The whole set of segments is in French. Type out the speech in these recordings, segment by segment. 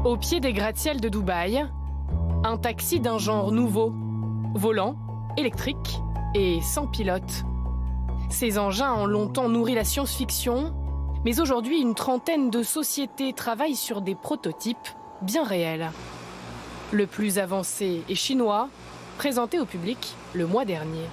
Au pied des gratte-ciels de Dubaï, un taxi d'un genre nouveau, volant, électrique et sans pilote. Ces engins ont longtemps nourri la science-fiction, mais aujourd'hui, une trentaine de sociétés travaillent sur des prototypes bien réels. Le plus avancé est chinois, présenté au public le mois dernier.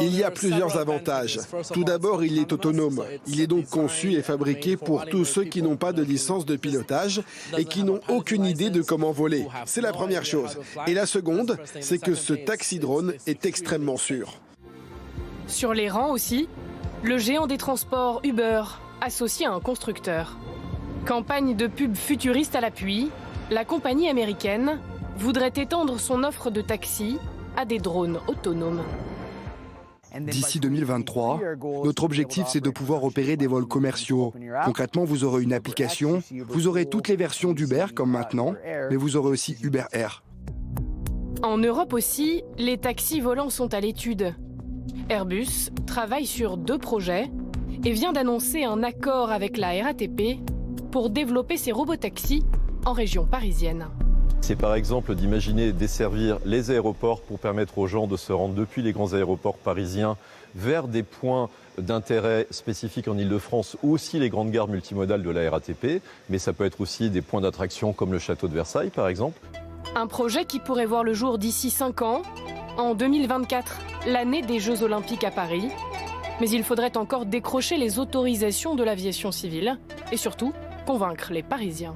Il y a plusieurs avantages. Tout d'abord, il est autonome. Il est donc conçu et fabriqué pour tous ceux qui n'ont pas de licence de pilotage et qui n'ont aucune idée de comment voler. C'est la première chose. Et la seconde, c'est que ce taxi-drone est extrêmement sûr. Sur les rangs aussi, le géant des transports Uber, associé à un constructeur. Campagne de pub futuriste à l'appui, la compagnie américaine voudrait étendre son offre de taxi à des drones autonomes. D'ici 2023, notre objectif, c'est de pouvoir opérer des vols commerciaux. Concrètement, vous aurez une application, vous aurez toutes les versions d'Uber comme maintenant, mais vous aurez aussi Uber Air. En Europe aussi, les taxis volants sont à l'étude. Airbus travaille sur 2 projets et vient d'annoncer un accord avec la RATP pour développer ses robotaxis en région parisienne. C'est par exemple d'imaginer desservir les aéroports pour permettre aux gens de se rendre depuis les grands aéroports parisiens vers des points d'intérêt spécifiques en Ile-de-France ou aussi les grandes gares multimodales de la RATP. Mais ça peut être aussi des points d'attraction comme le château de Versailles par exemple. Un projet qui pourrait voir le jour d'ici 5 ans, en 2024, l'année des Jeux Olympiques à Paris. Mais il faudrait encore décrocher les autorisations de l'aviation civile et surtout convaincre les Parisiens.